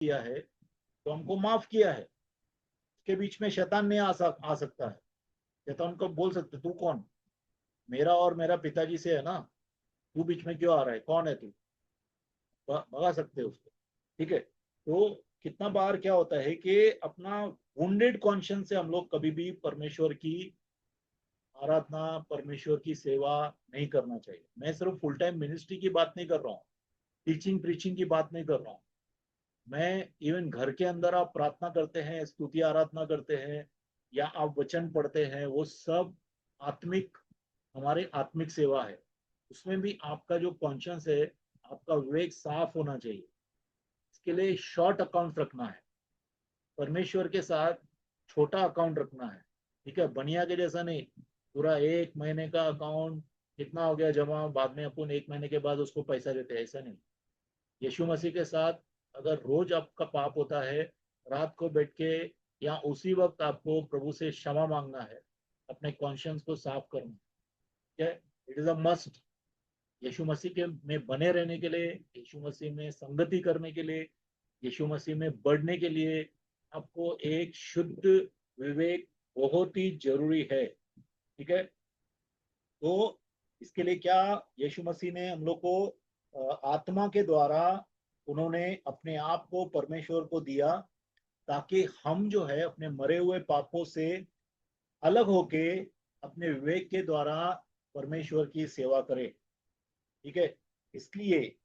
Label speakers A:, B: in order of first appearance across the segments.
A: किया है तो हमको माफ किया है। उसके बीच में शैतान नहीं आ सकता है। शैतान को बोल सकते तू कौन, मेरा और मेरा पिताजी से है ना, तू बीच में क्यों आ रहा है, कौन है तू, भगा सकते हो उसको। ठीक है, तो कितना बार क्या होता है कि अपना वुंडेड कॉन्शियंस से हम लोग कभी भी परमेश्वर की आराधना, परमेश्वर की सेवा नहीं करना चाहिए। मैं सिर्फ फुल टाइम मिनिस्ट्री की बात नहीं कर रहा हूँ, टीचिंग प्रीचिंग की बात नहीं कर रहा हूँ। मैं इवन घर के अंदर आप प्रार्थना करते हैं, स्तुति आराधना करते हैं, या आप वचन पढ़ते हैं, वो सब आत्मिक, हमारी आत्मिक सेवा है। उसमें भी आपका जो कॉन्शियस है, आपका विवेक साफ होना चाहिए। इसके लिए शॉर्ट अकाउंट रखना है, परमेश्वर के साथ छोटा अकाउंट रखना है। ठीक है, बनिया के जैसा नहीं, पूरा एक महीने का अकाउंट कितना हो गया जमा, बाद में अपन एक महीने के बाद उसको पैसा देते हैं, ऐसा नहीं। यीशु मसीह के साथ अगर रोज आपका पाप होता है, रात को बैठ के या उसी वक्त आपको प्रभु से क्षमा मांगना है, अपने कॉन्शियंस को साफ करना है। It is a must. यीशु मसीह के में बने रहने के लिए, यीशु मसीह में संगति करने के लिए, यीशु मसीह में बढ़ने के लिए आपको एक शुद्ध विवेक बहुत ही जरूरी है। ठीक है, तो इसके लिए क्या, यीशु मसीह ने हम लोग को आत्मा के द्वारा उन्होंने अपने आप को परमेश्वर को दिया, ताकि हम जो है अपने मरे हुए पापों से अलग होके अपने विवेक के द्वारा परमेश्वर की सेवा करें। ठीक है, इसलिए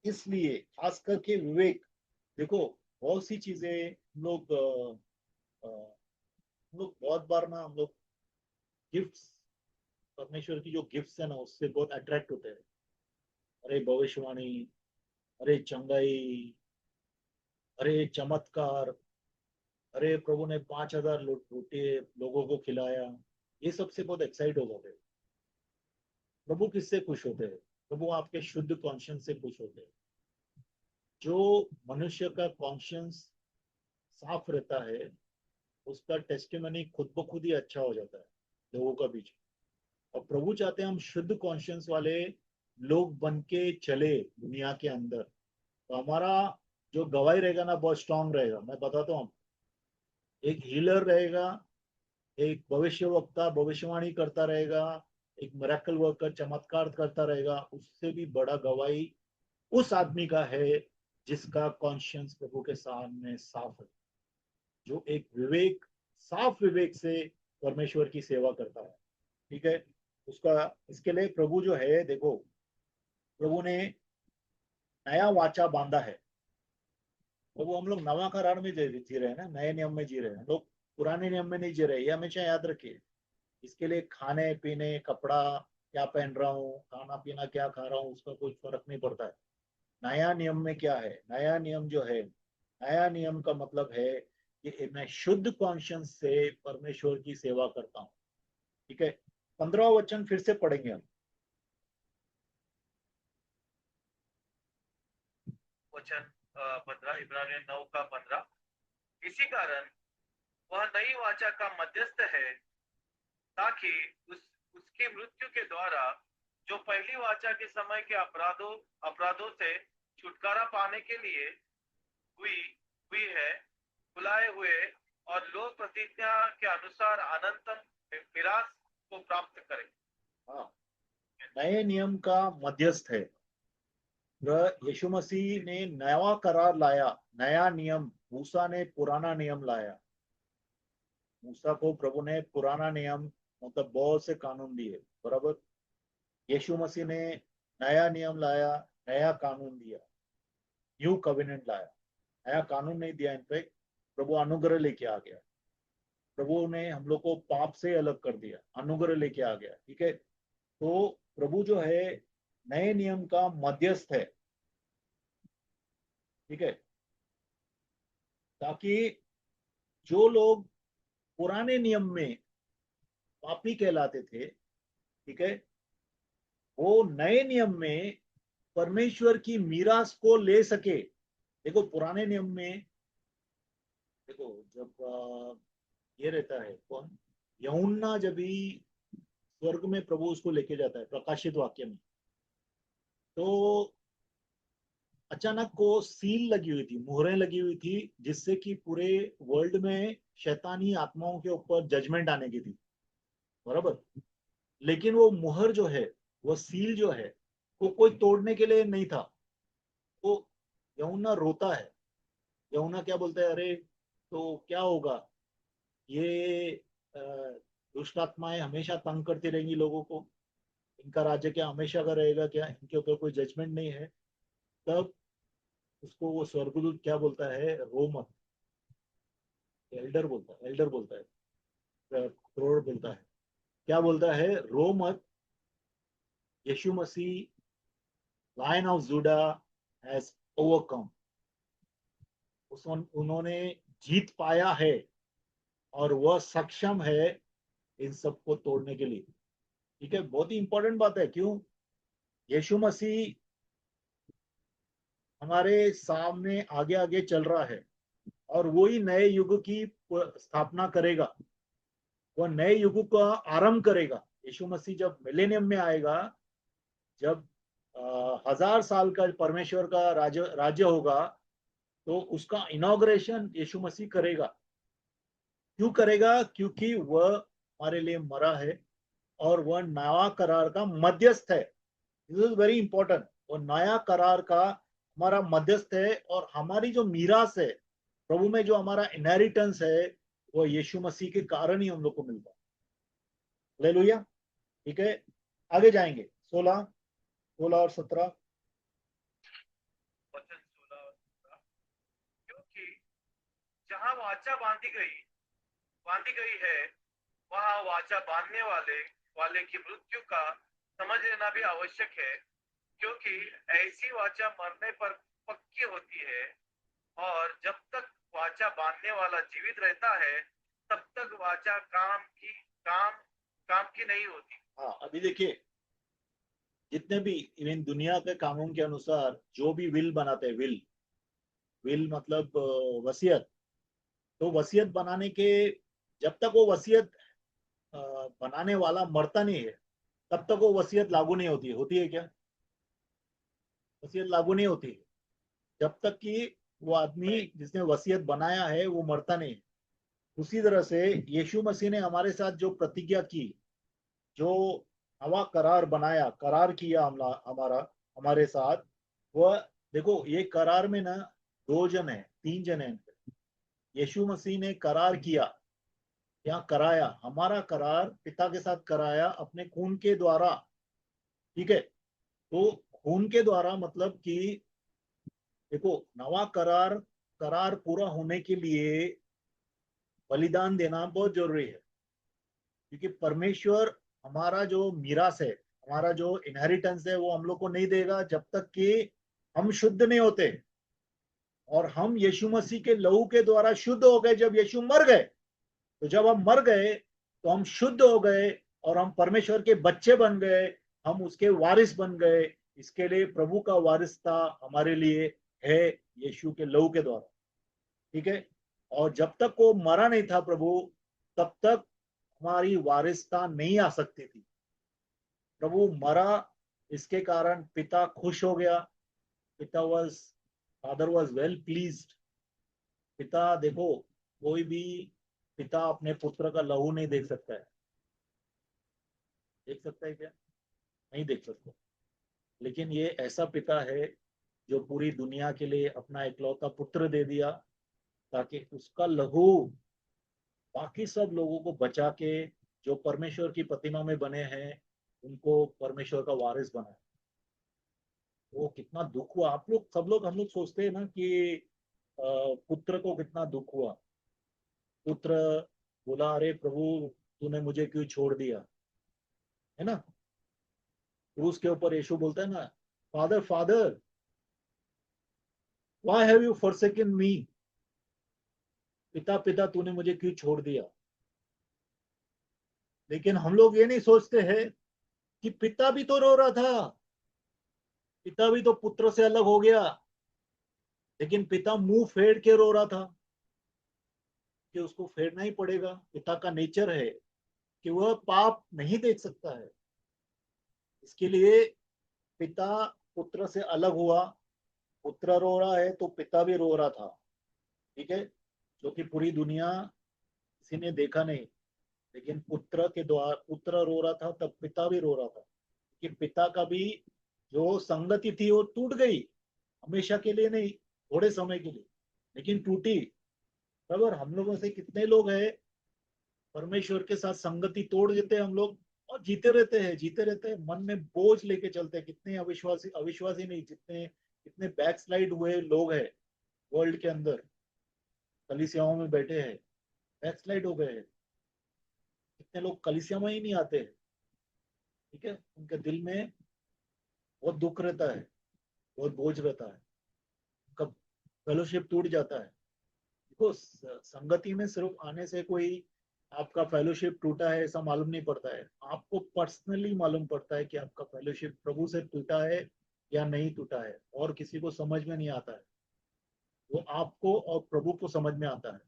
A: इसलिए खास करके विवेक, देखो बहुत सी चीजें हम लोग हम लोग बहुत बार ना, हम लोग गिफ्ट्स, परमेश्वर की जो गिफ्ट्स है ना, उससे बहुत अट्रैक्ट होते हैं। अरे भविष्यवाणी, अरे चंगाई, अरे चमत्कार, अरे प्रभु ने 5,000 रोटी लोगों को खिलाया, ये सबसे बहुत एक्साइट हो जाते हैं। प्रभु किससे खुश होते हैं? प्रभु आपके शुद्ध कॉन्शियंस से खुश होते हैं। जो मनुष्य का कॉन्शियंस साफ रहता है, उसका टेस्टिमनी खुद ब खुद ही अच्छा हो जाता है लोगों का बीच। और प्रभु चाहते हैं हम शुद्ध कॉन्शियंस वाले लोग बन के चले दुनिया के अंदर, तो हमारा जो गवाही रहेगा ना, बहुत स्ट्रांग रहेगा। मैं बताता हूँ, एक हीलर रहेगा, एक भविष्य वक्ता भविष्यवाणी करता रहेगा, एक मिरेकल वर्कर चमत्कार करता रहेगा, उससे भी बड़ा गवाही उस आदमी का है जिसका कॉन्शियंस प्रभु के सामने साफ है, जो एक विवेक, साफ विवेक से परमेश्वर की सेवा करता है। ठीक है, उसका, इसके लिए प्रभु जो है, देखो प्रभु ने नया वाचा बांधा है। प्रभु, हम लोग नवा करार में जी रहे हैं ना, नए नियम में जी रहे हैं लोग, पुराने नियम में नहीं जी रहे, ये हमेशा याद रखिए। इसके लिए खाने पीने, कपड़ा क्या पहन रहा हूँ, खाना पीना क्या खा रहा हूँ, उसका कोई फर्क नहीं पड़ता है। नया नियम में क्या है, नया नियम जो है, नया नियम का मतलब है कि मैं शुद्ध कॉन्शियंस से परमेश्वर की सेवा करता हूँ। ठीक है, 15वां वचन फिर से पढ़ेंगे हम।
B: वचन 15, इब्रानियों 9 का 15। इसी कारण वह नई वाचा का मध्यस्थ है, ताकि उसकी मृत्यु के द्वारा जो पहली वाचा के समय के अपराधों से छुटकारा पाने के लिए हुई हुई है, बुलाए हुए और लोक प्रतिज्ञा के अनुसार अनंतम मिरास को प्राप्त करें।
A: हाँ, नए नियम का मध्यस्थ है। यीशु मसीह ने नया करार लाया, नया नियम। मूसा ने पुराना नियम लाया, मूसा को प्रभु ने पुराना नियम, मतलब बहुत से कानून दिए, बराबर। यीशु मसीह ने नया नियम लाया, नया कानून दिया, न्यू कविनेंट लाया। नया कानून नहीं दिया, इनफैक्ट प्रभु अनुग्रह लेके आ गया। प्रभु ने हम लोग को पाप से अलग कर दिया, अनुग्रह लेके आ गया। ठीक है, तो प्रभु जो है नए नियम का मध्यस्थ है। ठीक है, ताकि जो लोग पुराने नियम में पापी कहलाते थे, ठीक है, वो नए नियम में परमेश्वर की मीरास को ले सके। देखो पुराने नियम में, देखो जब ये रहता है कौन, यूहन्ना जब भी स्वर्ग में प्रभु उसको लेके जाता है प्रकाशित वाक्य में, तो अचानक को सील लगी हुई थी, मुहरें लगी हुई थी, जिससे कि पूरे वर्ल्ड में शैतानी आत्माओं के ऊपर जजमेंट आने की थी, बराबर। लेकिन वो मुहर जो है, वो सील जो है, वो कोई तोड़ने के लिए नहीं था। वो यहुन्ना रोता है। यहुन्ना क्या बोलता है, अरे तो क्या होगा, ये अ, दुष्ट आत्माएं हमेशा तंग करती रहेंगी लोगों को, इनका राज्य क्या हमेशा का रहेगा क्या, इनके ऊपर कोई जजमेंट नहीं है। तब उसको वो स्वर्गदूत क्या बोलता है, रो मत। एल्डर बोलता है, क्रोड़ बोलता है, क्या बोलता है, रो मत। यीशु मसीह, lion of Judah, has overcome. उन्होंने जीत पाया है, और वह सक्षम है इन सबको तोड़ने के लिए। ठीक है, बहुत ही इंपॉर्टेंट बात है। क्यों? यीशु मसीह हमारे सामने आगे आगे चल रहा है, और वही नए युग की स्थापना करेगा, वह नए युग का आरंभ करेगा। यीशु मसीह जब मिलेनियम में आएगा, जब 1000 साल का परमेश्वर का राज्य होगा, तो उसका इनॉग्रेशन यीशु मसीह करेगा। क्यों करेगा? क्योंकि वह हमारे लिए मरा है, और वह नया करार का मध्यस्थ है। This is very important. वो नया करार का हमारा मध्यस्थ है, और हमारी जो मीरास है प्रभु में, जो हमारा इनहेरिटेंस है, वो यीशु मसीह के कारण ही हम लोग को मिलता है। हालेलुया। ठीक है, आगे जाएंगे। 16 और 17।
B: वचन 16 और 17। क्योंकि जहाँ बांधी गई है, वहाँ वाचा बांधने वाले वाले की मृत्यु का समझ लेना भी आवश्यक है, क्योंकि ऐसी वाचा मरने पर पक्की होती है, और जब तक वाचा बांधने वाला जीवित रहता है, तब तक वाचा काम काम की नहीं होती।
A: हाँ, अभी देखिए, जितने भी इवन दुनिया के कानून के अनुसार जो भी विल बनाते हैं, विल विल मतलब वसीयत। तो वसीयत बनाने के, जब तक वो वसीयत बनाने वाला मरता नहीं है, तब तक वो वसीयत लागू नहीं होती है। होती है क्या? वसीयत लागू नहीं होती है जब तक कि वो आदमी जिसने वसीयत बनाया है वो मरता नहीं है। उसी तरह से यीशु मसीह ने हमारे साथ जो प्रतिज्ञा की, जो नवा करार बनाया, करार किया हमारा हमारे साथ, वह देखो, ये करार में ना 2 जन है, 3 जन है। यीशु मसीह ने करार किया, या कराया, हमारा करार पिता के साथ कराया अपने खून के द्वारा। ठीक है, तो खून के द्वारा मतलब कि देखो, नवा करार, करार पूरा होने के लिए बलिदान देना बहुत जरूरी है। क्योंकि परमेश्वर हमारा जो मीरास है, हमारा जो इनहेरिटेंस है, वो हम लोग को नहीं देगा जब तक कि हम शुद्ध नहीं होते। और हम यीशु मसीह के लहू के द्वारा शुद्ध हो गए जब यीशु मर गए। तो जब हम मर गए, तो हम शुद्ध हो गए, और हम परमेश्वर के बच्चे बन गए, हम उसके वारिस बन गए। इसके लिए प्रभु का वारिसता हमारे लिए है, यीशु के लहू के द्वारा। ठीक है, और जब तक वो मरा नहीं था प्रभु, तब तक हमारी वारिसता नहीं आ सकती थी। प्रभु मरा, इसके कारण पिता खुश हो गया। पिता was father was well pleased. पिता देखो, कोई भी पिता अपने पुत्र का लहू नहीं देख सकता है। देख सकता है क्या? नहीं देख सकता। लेकिन ये ऐसा पिता है जो पूरी दुनिया के लिए अपना इकलौता पुत्र दे दिया, ताकि उसका लहू बाकी सब लोगों को बचा के, जो परमेश्वर की प्रतिमा में बने हैं, उनको परमेश्वर का वारिस बनाए। वो कितना दुख हुआ। आप लोग सब लोग, हम लोग सोचते हैं ना कि पुत्र को कितना दुख हुआ। पुत्र बोला, अरे प्रभु, तूने मुझे क्यों छोड़ दिया, है ना। क्रूस के ऊपर यीशु बोलता है ना, father father, why have you forsaken me. पिता पिता, तूने मुझे क्यों छोड़ दिया। लेकिन हम लोग ये नहीं सोचते हैं कि पिता भी तो रो रहा था, पिता भी तो पुत्र से अलग हो गया। लेकिन पिता मुंह फेर के रो रहा था, कि उसको फेरना ही पड़ेगा। पिता का नेचर है कि वह पाप नहीं देख सकता है। इसके लिए पिता पुत्र से अलग हुआ, पुत्र रो रहा है तो पिता भी रो रहा था, ठीक है, जो कि पूरी दुनिया किसी ने देखा नहीं, लेकिन पुत्र के द्वारा पुत्र रो रहा था तब पिता भी रो रहा था, कि पिता का भी जो संगति थी वो टूट गई, हमेशा के लिए नहीं, थोड़े समय के लिए, लेकिन टूटी। बराबर, हम लोगों से कितने लोग हैं परमेश्वर के साथ संगति तोड़ देते हैं हम लोग, और जीते रहते हैं, जीते रहते हैं, मन में बोझ लेके चलते हैं। कितने अविश्वासी, अविश्वासी नहीं, जितने कितने बैकस्लाइड हुए लोग हैं वर्ल्ड के अंदर, कलीसियाओं में बैठे हैं, बैकस्लाइड हो गए हैं। कितने लोग कलीसिया में ही नहीं आते हैं, ठीक है, उनके दिल में बहुत दुख रहता है, बहुत बोझ रहता है, उनका फेलोशिप टूट जाता है। देखो, संगति में सिर्फ आने से कोई आपका फेलोशिप टूटा है ऐसा मालूम नहीं पड़ता है, आपको पर्सनली मालूम पड़ता है कि आपका फेलोशिप प्रभु से टूटा है या नहीं टूटा है, और किसी को समझ में नहीं आता है, वो आपको और प्रभु को समझ में आता है।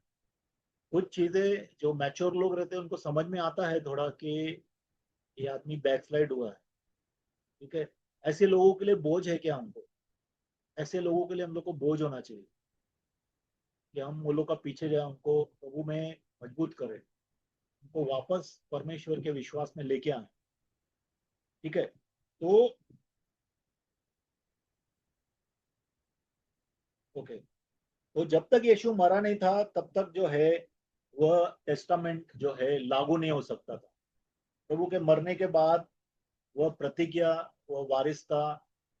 A: कुछ चीजें जो मैच्योर लोग रहते हैं उनको समझ में आता है थोड़ा कि ये आदमी बैकस्लाइड हुआ है, ठीक है। ऐसे लोगों के लिए बोझ है क्या हमको? ऐसे लोगों के लिए हम लोग को बोझ होना चाहिए कि हम वो लोग का पीछे जाए, उनको प्रभु में मजबूत करें, उनको वापस परमेश्वर के विश्वास में लेके आए, ठीक है। तो ओके, तो जब तक यीशु मरा नहीं था तब तक जो है वह टेस्टामेंट जो है लागू नहीं हो सकता था। प्रभु के मरने के बाद वह प्रतिज्ञा, वह वारिसता,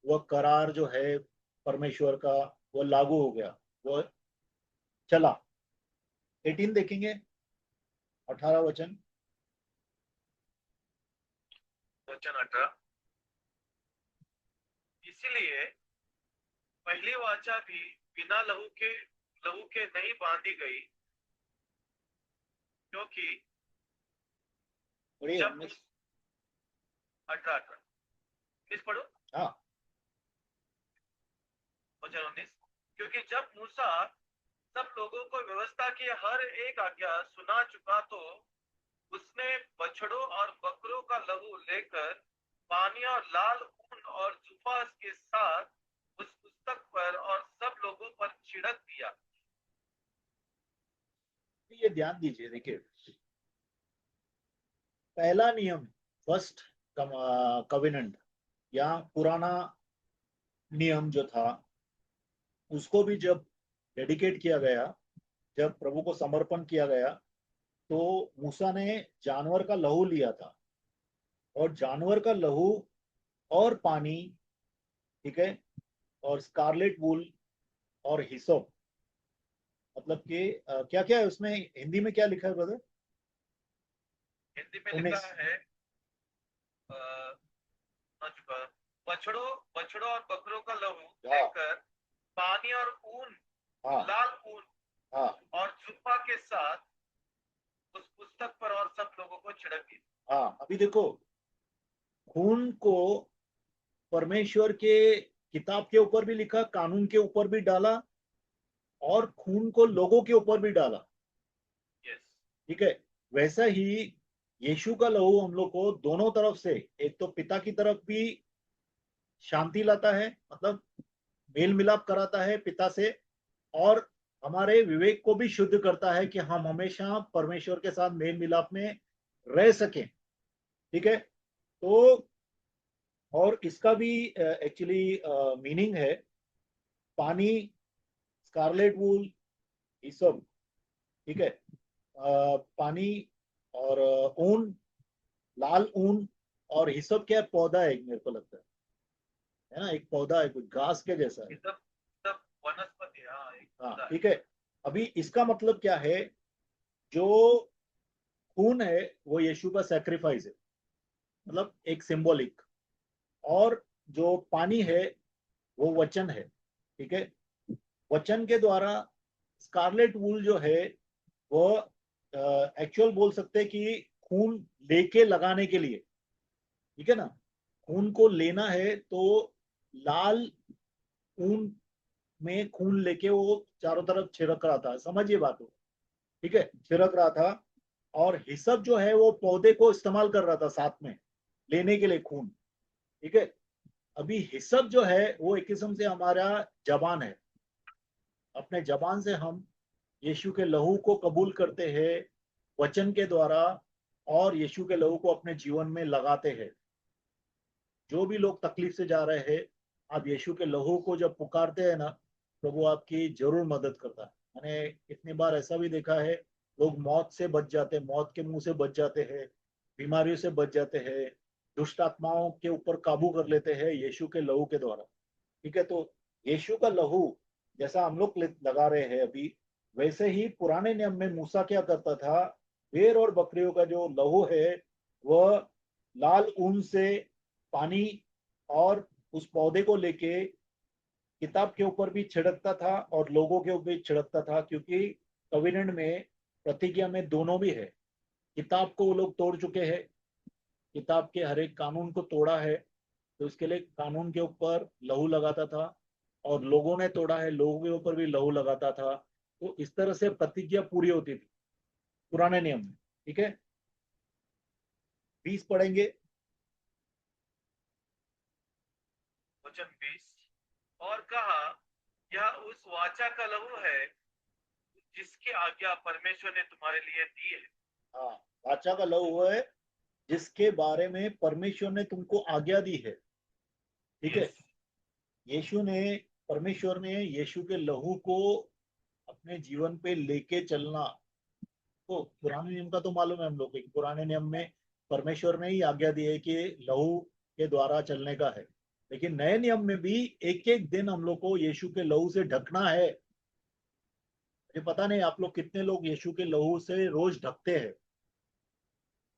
A: वह करार जो है परमेश्वर का, वह लागू हो गया, वह चला। 18 देखेंगे, 18 वचन।
B: वचन 18। इसीलिए पहली वाचा भी बिना लहू के नहीं बांधी गई, क्योंकि
A: पढ़िए
B: जब
A: 19।
B: 18 19 पढ़ो।
A: हाँ,
B: वचन 19। क्योंकि जब मूसा सब लोगों को व्यवस्था की हर एक आज्ञा सुना चुका, तो उसने बछड़ों और बकरों का लहू लेकर पानी और लाल ऊन और जुफा के साथ उस पुस्तक पर और सब लोगों पर छिड़क दिया।
A: ये ध्यान दीजिए, देखिए, पहला नियम, फर्स्ट कविनेंट या पुराना नियम जो था, उसको भी जब डेडिकेट किया गया, जब प्रभु को समर्पण किया गया, तो मूसा ने जानवर का लहू लिया था, और जानवर का लहू और पानी, ठीक है, और स्कारलेट वूल और हिसोप, मतलब कि क्या क्या है उसमें, हिंदी में क्या लिखा है ब्रदर?
B: हिंदी में लिखा
A: 19।
B: है अ, आ चुका, बछड़ों बछड़ों और बकरों का लहू
A: हाँ
B: लेकर पानी और ऊन,
A: हाँ
B: लाल ऊन
A: हाँ
B: और जुफा के साथ उस पुस्तक पर और सब लोगों को छिड़क दिया।
A: हाँ। अभी देखो, खून को परमेश्वर के किताब के ऊपर भी लिखा, कानून के ऊपर भी डाला, और खून को लोगों के ऊपर भी डाला,
B: यस।
A: ठीक है। वैसा ही यीशु का लहू हम लोग को दोनों तरफ से, एक तो पिता की तरफ भी शांति लाता है, मतलब मेल मिलाप कराता है पिता से, और हमारे विवेक को भी शुद्ध करता है कि हम हमेशा परमेश्वर के साथ मेल मिलाप में रह सकें, ठीक है। तो और इसका भी एक्चुअली मीनिंग है, पानी, स्कारलेट वूल, ये सब, ठीक है। पानी और ऊन, लाल ऊन, और हिसब क्या है? पौधा है एक, मेरे को लगता है ना, एक पौधा है, कुछ घास के जैसा है।
B: ये सब सब वनस्पति, हाँ, एक
A: हाँ,
B: पौधा है।
A: ठीक है। अभी इसका मतलब क्या है? जो खून है वो यीशु का सैक्रिफाइस है, मतलब एक सिंबॉलिक, और जो पानी है वो वचन है, ठीक है। वचन के द्वारा स्कारलेट वूल जो है वो एक्चुअल बोल सकते हैं कि खून लेके लगाने के लिए, ठीक है ना। खून को लेना है तो लाल ऊन में खून लेके वो चारों तरफ छिड़क रहा था, समझिए बात को, ठीक है, छिड़क रहा था। और हिसब जो है वो पौधे को इस्तेमाल कर रहा था साथ में लेने के लिए खून, ठीक है। अभी हिस्सब जो है वो एक किस्म से हमारा जबान है। अपने जबान से हम यीशु के लहू को कबूल करते हैं वचन के द्वारा, और यीशु के लहू को अपने जीवन में लगाते हैं। जो भी लोग तकलीफ से जा रहे हैं, आप यीशु के लहू को जब पुकारते हैं ना, प्रभु आपकी जरूर मदद करता है। मैंने कितनी बार ऐसा भी देखा है, लोग मौत से बच जाते हैं, मौत के मुंह से बच जाते हैं, बीमारियों से बच जाते हैं, दुष्ट आत्माओं के ऊपर काबू कर लेते हैं यीशु के लहू के द्वारा। ठीक है, तो यीशु का लहू जैसा हम लोग लगा रहे हैं अभी, वैसे ही पुराने नियम में मूसा क्या करता था, भेड़ और बकरियों का जो लहू है वह लाल ऊन से पानी और उस पौधे को लेके किताब के ऊपर भी छिड़कता था और लोगों के ऊपर भी छिड़कता था, क्योंकि कविनेंट में, प्रतिज्ञा में दोनों भी है। किताब को वो लोग तोड़ चुके हैं, किताब के हर एक कानून को तोड़ा है, तो उसके लिए कानून के ऊपर लहू लगाता था, और लोगों ने तोड़ा है, लोगों के ऊपर भी लहू लगाता था। तो इस तरह से प्रतिज्ञा पूरी होती थी पुराने नियम में। ठीक है, 20 पढ़ेंगे।
B: वचन 20, और कहा, यह उस वाचा का लहू है जिसकी आज्ञा परमेश्वर ने तुम्हारे लिए दी है।
A: हाँ, वाचा का लहू है जिसके बारे में परमेश्वर ने तुमको आज्ञा दी है। ठीक है,
B: Yes.
A: यीशु ने, परमेश्वर ने यीशु के लहू को अपने जीवन पे लेके चलना। तो पुराने नियम का तो मालूम है हम लोग को कि पुराने नियम में परमेश्वर ने ही आज्ञा दी है कि लहू के द्वारा चलने का है, लेकिन नए नियम में भी एक एक दिन हम लोग को यीशु के लहू से ढकना है। मुझे पता नहीं आप लोग कितने लोग यीशु के लहू से रोज ढकते हैं।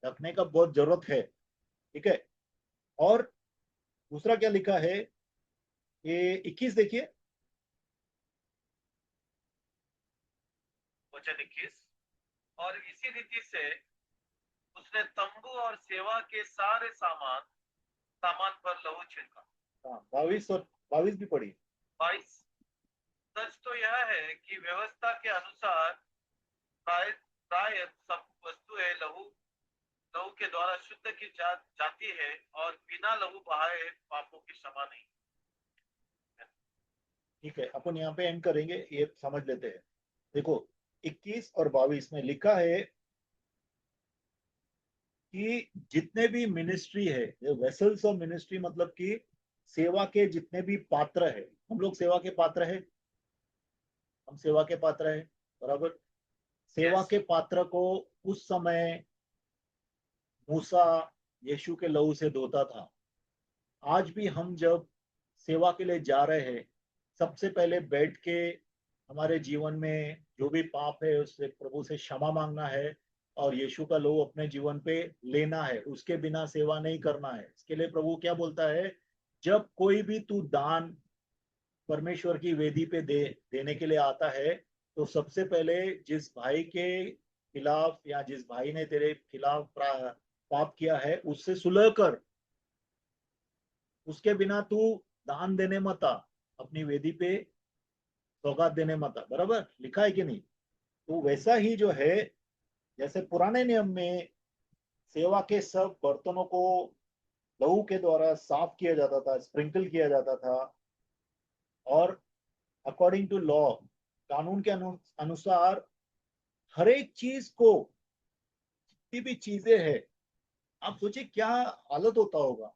A: ढकने का बहुत जरूरत है। ठीक है, और दूसरा क्या लिखा है, ये 21 देखिए।
B: वचन 21, और इसी रीति से उसने तंबू और सेवा के सारे सामान सामान पर लहू छिड़का।
A: हाँ, 22 और 22 भी पढ़ी।
B: 22, सच तो यह है कि व्यवस्था के अनुसार प्राय प्राय सब वस्तुएं लहू लहू के द्वारा शुद्ध की जाती है, और बिना लहू बहाए पापों की क्षमा नहीं।
A: ठीक है, अपन यहाँ पे एंड करेंगे, ये समझ लेते हैं। देखो, 21 और 22 में लिखा है कि जितने भी मिनिस्ट्री है, वेसल्स ऑफ मिनिस्ट्री, मतलब कि सेवा के जितने भी पात्र है, हम लोग सेवा के पात्र है, हम सेवा के पात्र है, बराबर। सेवा
B: Yes.
A: के पात्र को उस समय मूसा यीशु के लहू से धोता था। आज भी हम जब सेवा के लिए जा रहे हैं, सबसे पहले बैठ के हमारे जीवन में जो भी पाप है उससे प्रभु से क्षमा मांगना है, और यीशु का लहू अपने जीवन पे लेना है। उसके बिना सेवा नहीं करना है। इसके लिए प्रभु क्या बोलता है, जब कोई भी तू दान परमेश्वर की वेदी पे देने के लिए आता है, तो सबसे पहले जिस भाई के खिलाफ या जिस भाई ने तेरे खिलाफ पाप किया है उससे सुलह कर। उसके बिना तू दान देने मत आ, अपनी वेदी पे सौगात देने मत आ। बराबर लिखा है कि नहीं? तो वैसा ही जो है, जैसे पुराने नियम में सेवा के सब बर्तनों को लहू के द्वारा साफ किया जाता था, स्प्रिंकल किया जाता था, और अकॉर्डिंग टू लॉ, कानून के अनुसार हर एक चीज को, जितनी भी चीजें हैं, आप सोचिए क्या हालत होता होगा।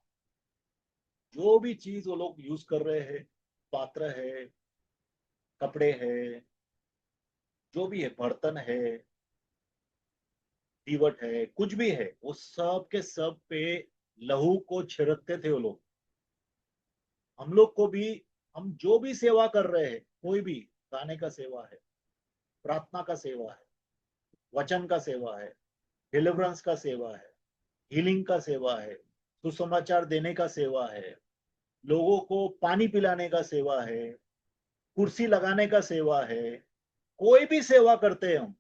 A: जो भी चीज वो लोग यूज कर रहे हैं, पात्र है, कपड़े है, जो भी है, बर्तन है, दीवट है, कुछ भी है, वो सब के सब पे लहू को छिड़कते थे वो लोग। हम लोग को भी, हम जो भी सेवा कर रहे हैं, कोई भी, गाने का सेवा है, प्रार्थना का सेवा है, वचन का सेवा है, डिलीवरेंस का सेवा है, हीलिंग का सेवा है, सुसमाचार देने का सेवा है, लोगों को पानी पिलाने का सेवा है, कुर्सी लगाने का सेवा है, कोई भी सेवा करते हैं हम,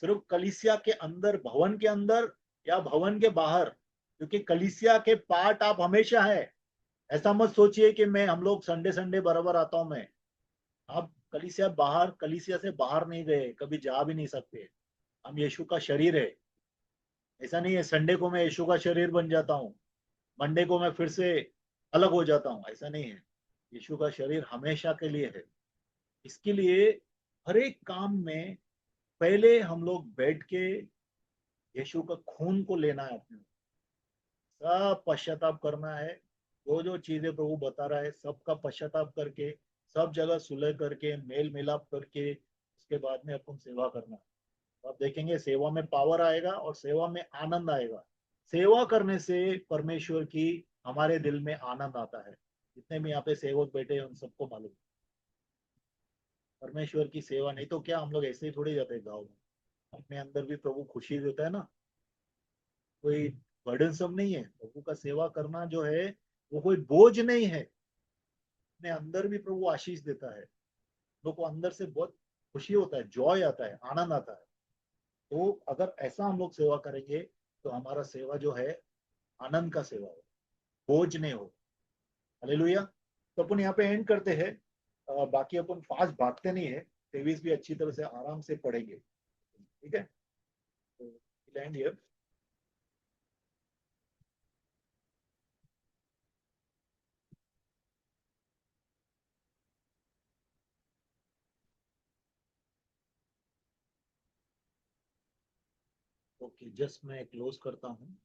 A: सिर्फ कलीसिया के अंदर, भवन के अंदर या भवन के बाहर, क्योंकि कलीसिया के पार्ट आप हमेशा है। ऐसा मत सोचिए कि मैं, हम लोग संडे संडे बराबर आता हूं मैं। आप कलीसिया बाहर, कलीसिया से बाहर नहीं गए, कभी जा भी नहीं सकते। हम यीशु का शरीर है। ऐसा नहीं है संडे को मैं यीशु का शरीर बन जाता हूँ, मंडे को मैं फिर से अलग हो जाता हूँ, ऐसा नहीं है। यीशु का शरीर हमेशा के लिए है। इसके लिए हर एक काम में पहले हम लोग बैठ के यीशु का खून को लेना है अपने, सब पश्चाताप करना है। वो जो चीजें प्रभु बता रहा है सबका पश्चाताप करके, सब जगह सुलह करके, मेल मिलाप करके, उसके बाद में अपन सेवा करना है। तो आप देखेंगे सेवा में पावर आएगा और सेवा में आनंद आएगा। सेवा करने से परमेश्वर की हमारे दिल में आनंद आता है। जितने भी यहाँ पे सेवक बैठे हैं उन सबको मालूम है। परमेश्वर की सेवा नहीं तो क्या हम लोग ऐसे ही थोड़ी जाते हैं गाँव में। अपने अंदर भी प्रभु खुशी देता है ना, कोई बर्डनसम नहीं है। प्रभु का सेवा करना जो है वो कोई बोझ नहीं है। अपने अंदर भी प्रभु आशीष देता है। लोग को अंदर से बहुत खुशी होता है, जॉय आता है, आनंद आता है। तो अगर ऐसा हम लोग सेवा करेंगे तो हमारा सेवा जो है आनंद का सेवा हो, बोझ नहीं हो। हालेलुया। तो अपन यहाँ पे एंड करते हैं। बाकी अपन फास्ट भागते नहीं है। 23 भी अच्छी तरह से आराम से पढ़ेंगे, ठीक है। तो एंड हियर। ओके, जस्ट मैं क्लोज करता हूँ।